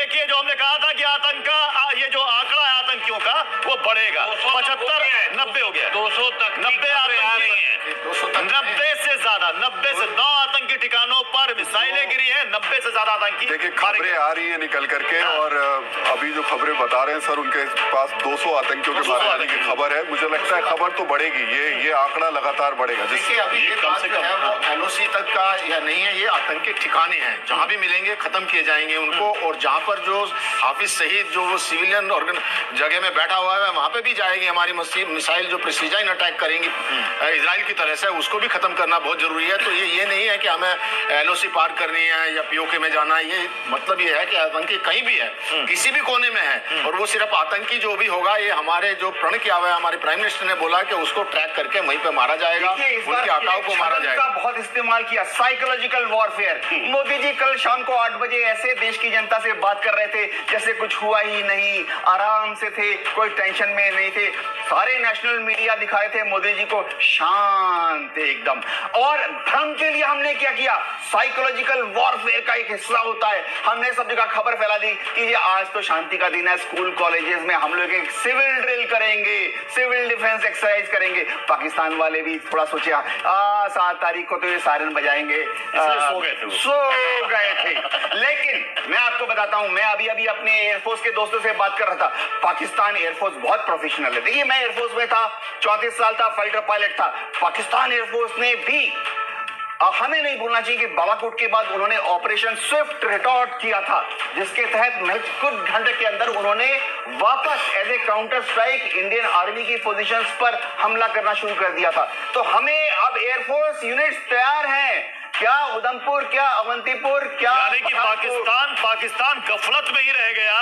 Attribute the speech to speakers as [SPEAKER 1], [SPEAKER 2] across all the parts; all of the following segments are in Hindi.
[SPEAKER 1] देखिए जो हमने कहा था कि ये जो आंकड़ा है आतंकियों का वो बढ़ेगा, 75 90 हो गया, 200 तक 90 आतंकी हैं, 90 से ज्यादा, 90 से 9 आतंकी ठिकानों पर मिसाइलें गिरी हैं, 90 से ज्यादा आतंकी।
[SPEAKER 2] देखिए खबरें आ रही है निकल करके, और अभी जो खबरें बता रहे हैं सर, उनके पास 200 आतंकियों के मारे जाने की खबर है। मुझे लगता है खबर तो बढ़ेगी, ये आंकड़ा लगातार बढ़ेगा।
[SPEAKER 3] देखिए अभी ये बात जो है वो LOC तक का या नहीं है, ये आतंकी ठिकाने हैं, जहाँ भी मिलेंगे खत्म किए जाएंगे उनको, और जहाँ पर जो हाफिज शहीद जो वो सिविलियन जगह में बैठा हुआ है वहाँ पे भी जाएगी हमारी मिसाइल जो प्रिसीजन अटैक करेंगी इजराइल की तरह से, उसको भी खत्म करना बहुत जरूरी है। तो ये नहीं है कि हमें LOC पार करनी है या POK में जाना है, ये मतलब ये है कि आतंकी कहीं भी है, किसी भी कोने में है, और वो सिर्फ आतंकी जो भी होगा, ये हमारे जो प्रण किया हुआ है, हमारे प्राइम मिनिस्टर ने बोला कि उसको ट्रैक करके वहीं पे मारा जाएगा, उनके आकाओं को मारा जाएगा।
[SPEAKER 4] बहुत इस्तेमाल किया साइकोलॉजिकल वॉरफेयर। मोदी जी कल शाम को 8 बजे ऐसे देश की जनता से बात कर रहे थे जैसे कुछ हुआ ही नहीं, आराम से थे, कोई टेंशन में नहीं थे। सारे नेशनल मीडिया दिखा रहे थे मोदी जी को शांत एकदम, और भ्रम के लिए हमने क्या किया, साइकोलॉजिकल वॉरफेयर का एक हिस्सा होता है, हमने सब जगह खबर फैला दी कि ये आज तो शांति का दिन है, स्कूल कॉलेजेस में हम लोग एक सिविल ड्रिल करेंगे, सिविल डिफेंस एक्सरसाइज करेंगे। पाकिस्तान वाले भी थोड़ा सोचे 7 तारीख को तो ये सायरन बजाएंगे, सो गए थे। लेकिन मैं आपको बताता हूं, मैं अभी अपने एयरफोर्स के दोस्तों से बात कर रहा था, पाकिस्तान एयरफोर्स बहुत प्रोफेशनल है। देखिए मैं एयरफोर्स में था, 34 साल था, फाइटर पायलट था। पाकिस्तान एयरफोर्स ने भी, हमें नहीं भूलना चाहिए कि बालाकोट के बाद उन्होंने ऑपरेशन स्विफ्ट रिटॉर्ट किया था, जिसके तहत महज कुछ घंटे के अंदर उन्होंने वापस as a counter strike Indian army की पोजीशंस पर हमला करना शुरू कर दिया था। तो हमें अब एयरफोर्स यूनिट्स तैयार हैं, क्या उधमपुर, क्या अवंतीपुर, क्या,
[SPEAKER 1] यानी कि पाकिस्तान गफलत में ही रह गया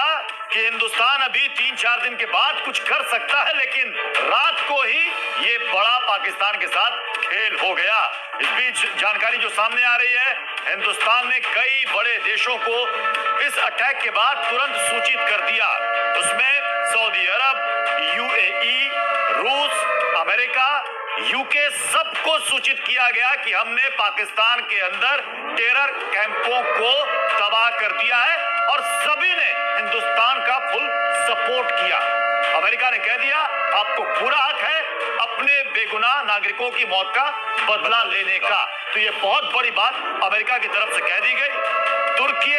[SPEAKER 1] कि हिंदुस्तान अभी 3-4 दिन के बाद कुछ कर सकता है, लेकिन रात को ही ये बड़ा पाकिस्तान के साथ खेल हो गया। इस बीच जानकारी जो सामने आ रही है, हिंदुस्तान ने कई बड़े देशों को इस अटैक के बाद तुरंत सूचित कर दिया। उसमें सऊदी अरब, UAE, रूस, अमेरिका, UK सबको सूचित किया गया कि हमने पाकिस्तान के अंदर टेरर कैंपों को तबाह कर दिया है, और सभी ने हिंदुस्तान का फुल सपोर्ट किया। अमेरिका ने कह दिया आपको पूरा हक है अपने बेगुनाह नागरिकों की मौत का बदला लेने का। तो ये बहुत बड़ी बात अमेरिका की तरफ से कह दी गई। तुर्की,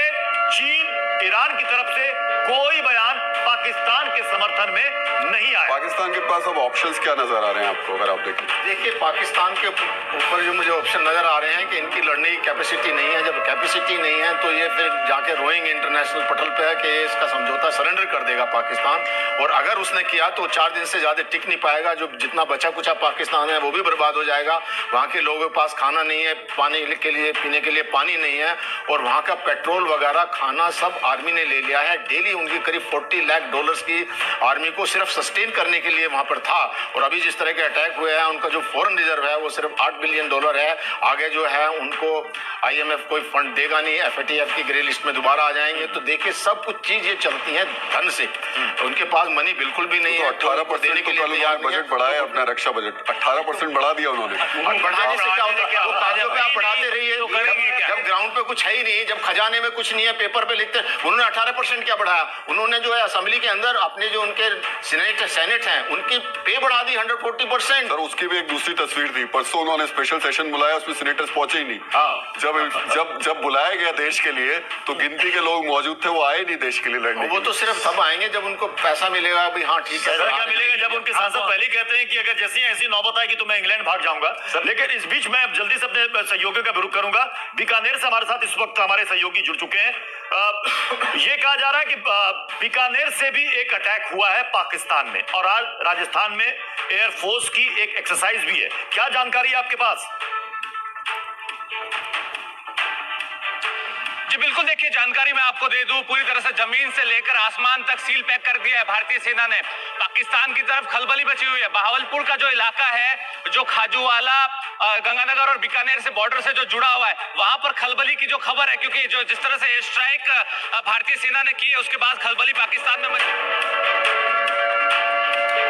[SPEAKER 1] चीन, ईरान की तरफ से कोई बयान पाकिस्तान के समर्थन में नहीं आया।
[SPEAKER 2] पाकिस्तान के पास अब ऑप्शंस क्या नजर आ रहे हैं आपको, अगर आप देखें?
[SPEAKER 3] देखिए पाकिस्तान के ऊपर जो मुझे ऑप्शन नजर आ रहे हैं कि इनकी लड़ने की कैपेसिटी नहीं है। जब कैपेसिटी नहीं है तो ये फिर जाके रोएंगे इंटरनेशनल पटल पे कि इसका समझौता सरेंडर कर देगा पाकिस्तान, और अगर उसने किया तो 4 दिन से ज्यादा टिक नहीं पाएगा। जो जितना बचा कुचा पाकिस्तान है वो भी बर्बाद हो जाएगा। वहाँ के लोगों के पास खाना नहीं है, पानी के लिए, पीने के लिए पानी नहीं है, और वहाँ का पेट्रोल वगैरह खाना सब आर्मी ने ले लिया है। डेली उनकी करीब $40 लाख की आर्मी को सिर्फ सस्टेन करने के लिए वहां पर था, और अभी जिस तरह के अटैक हुए हैं उनका जो फॉरेन रिजर्व है वो सिर्फ $8 बिलियन है। आगे जो है उनको IMF कोई फंड देगा नहीं, FATF की ग्रे लिस्ट में दोबारा आ जाएंगे। तो देखिए सब कुछ चीज ये चलती है धन से, उनके पास मनी बिल्कुल भी नहीं है।
[SPEAKER 2] 18% देने के लिए तैयार बजट बढ़ाया अपना रक्षा बजट, 18% बढ़ा दिया उन्होंने।
[SPEAKER 3] बढ़ाने से क्या होता है, वो कागजों पे आप बढ़ाते रहिए, जब ग्राउंड पे कुछ है ही नहीं, जब खजाने में कुछ नहीं है, पेपर पे लिखते, उन्होंने 18% क्या बढ़ाया? उन्होंने जो है असेंबली के अंदर अपने जो उनके सेनेट हैं उनकी पे बढ़ा दी 140%।
[SPEAKER 2] सर उसकी भी एक दूसरी तस्वीर थी, परसों उन्होंने स्पेशल सेशन बुलाया, उसमें सीनेटर्स पहुंचे ही नहीं। जब बुलाया गया देश के लिए तो गिनती के लोग मौजूद थे, वो आए नहीं देश के लिए लड़ने।
[SPEAKER 3] वो तो सिर्फ तब आएंगे जब उनको पैसा मिलेगा। अभी हाँ ठीक है,
[SPEAKER 1] क्या मिलेगा? जब उनके सांसद पहले कहते हैं कि अगर जैसी ऐसी नौबत आएगी तो मैं इंग्लैंड भाग जाऊंगा। लेकिन इस बीच मैं जल्दी से अपने सहयोगियों का रुख करूंगा। बीकानेर से हमारे साथ इस वक्त हमारे सहयोगी जुड़ चुके हैं। ये कहा जा रहा है कि बीकानेर से भी एक अटैक हुआ है पाकिस्तान में, और आज राजस्थान में एयरफोर्स की एक एक्सरसाइज भी है। क्या जानकारी है आपके पास?
[SPEAKER 5] जी बिल्कुल, देखिए जानकारी मैं आपको दे दूं, पूरी तरह से जमीन से लेकर आसमान तक सील पैक कर दिया है भारतीय सेना ने। पाकिस्तान की तरफ खलबली बची हुई है। बहावलपुर का जो इलाका है, जो खाजूवाला, गंगानगर और बीकानेर से बॉर्डर से जो जुड़ा हुआ है, वहां पर खलबली की जो खबर है, क्योंकि जो जिस तरह से एयर स्ट्राइक भारतीय सेना ने की है उसके बाद खलबली पाकिस्तान में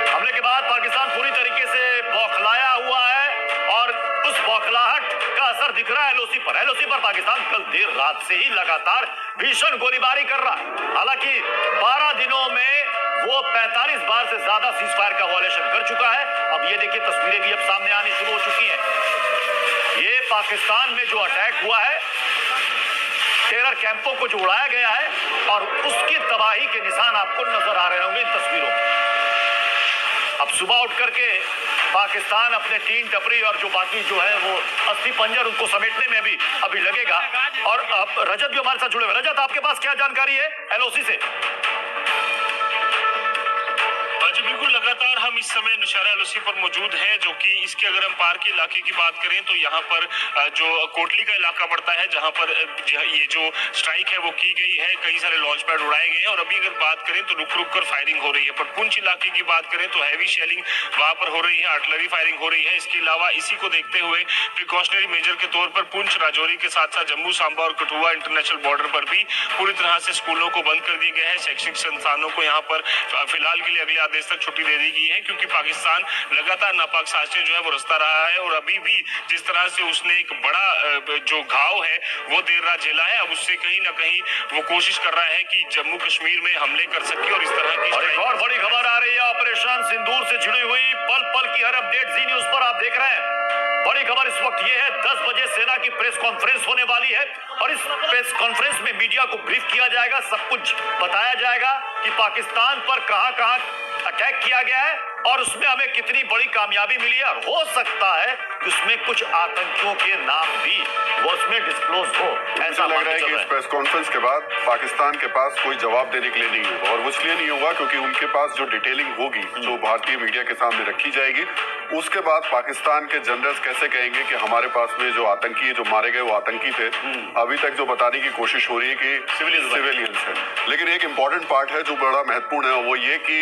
[SPEAKER 1] हमले के बाद पाकिस्तान पूरी तरीके से बौखलाया हुआ है, और उस बौखलाहट का असर दिख रहा है एलओसी पर पाकिस्तान कल देर रात से ही लगातार भीषण गोलीबारी कर रहा है। हालांकि 12 दिनों में वो 45 बार से ज्यादा सीज फायर का वायलेशन कर चुका है। अब ये देखिए तस्वीरें भी अब सामने आनी शुरू हो चुकी हैं। ये पाकिस्तान में जो अटैक हुआ है, टेरर कैंपों को जो उड़ाया गया है और उसकी तबाही के निशान आपको नजर आ रहे होंगे इन तस्वीरों में। अब सुबह उठ करके पाकिस्तान अपने तीन टपरी और जो बाकी जो है वो अस्थि पंजर उनको समेटने में भी अभी लगेगा। और अब रजत भी हमारे साथ जुड़े हुए। रजत, आपके पास क्या जानकारी है एलओसी से?
[SPEAKER 6] जी बिल्कुल, लगातार हम इस समय नौशहरा एलओसी पर मौजूद हैं, जो कि इसके अगर हम पार के इलाके की बात करें तो यहाँ पर जो कोटली का इलाका पड़ता है, जहाँ पर ये जो स्ट्राइक है वो की गई है, कई सारे लॉन्च पैड उड़ाए गए हैं और अभी अगर बात करें तो रुक रुक कर फायरिंग हो रही है। पर पुंछ इलाके की बात करें तो हैवी शेलिंग वहाँ पर हो रही है, आर्टिलरी फायरिंग हो रही है। इसके अलावा इसी को देखते हुए प्रिकॉशनरी मेजर के तौर पर पुंछ, राजौरी के साथ साथ जम्मू, सांबा और कठुआ इंटरनेशनल बॉर्डर पर भी पूरी तरह से स्कूलों को बंद कर दिया गया है। शैक्षणिक संस्थानों को यहाँ पर फिलहाल के लिए अगले आदेश तक छुट्टी दे दी गई है, क्योंकि पाकिस्तान लगातार नापाक साजिशें जो है वो रचता रहा है और अभी भी जिस तरह से उसने एक बड़ा जो घाव है वो देर रात झेला है, अब उससे कहीं ना कहीं वो कोशिश कर रहा है कि जम्मू कश्मीर में हमले कर सके और इस तरह की।
[SPEAKER 1] और एक और बड़ी खबर आ रही है ऑपरेशन सिंदूर से जुड़ी हुई। पल पल की हर अपडेट जी न्यूज पर आप देख रहे हैं। बड़ी खबर इस वक्त ये है, 10 बजे सेना की प्रेस कॉन्फ्रेंस होने वाली है और इस प्रेस कॉन्फ्रेंस में मीडिया को ब्रीफ किया जाएगा, सब कुछ बताया जाएगा कि पाकिस्तान पर कहां-कहां अटैक किया गया है और उसमें हमें कितनी बड़ी कामयाबी मिली है। और हो सकता है कि उसमें कुछ आतंकियों के नाम भी वो उसमें डिस्क्लोज हो। ऐसा
[SPEAKER 2] लग रहा है कि इस प्रेस कॉन्फ्रेंस के बाद पाकिस्तान के पास कोई जवाब देने के लिए नहीं होगा और वो इसलिए नहीं होगा क्योंकि उनके पास जो डिटेलिंग होगी जो भारतीय मीडिया के सामने रखी जाएगी, उसके बाद पाकिस्तान के जनरल्स कैसे कहेंगे कि हमारे पास में जो आतंकी जो मारे गए वो आतंकी थे। अभी तक जो बताने की कोशिश हो रही है कि सिविलियंस है, लेकिन एक इंपॉर्टेंट पार्ट है जो बड़ा महत्वपूर्ण है, वो ये कि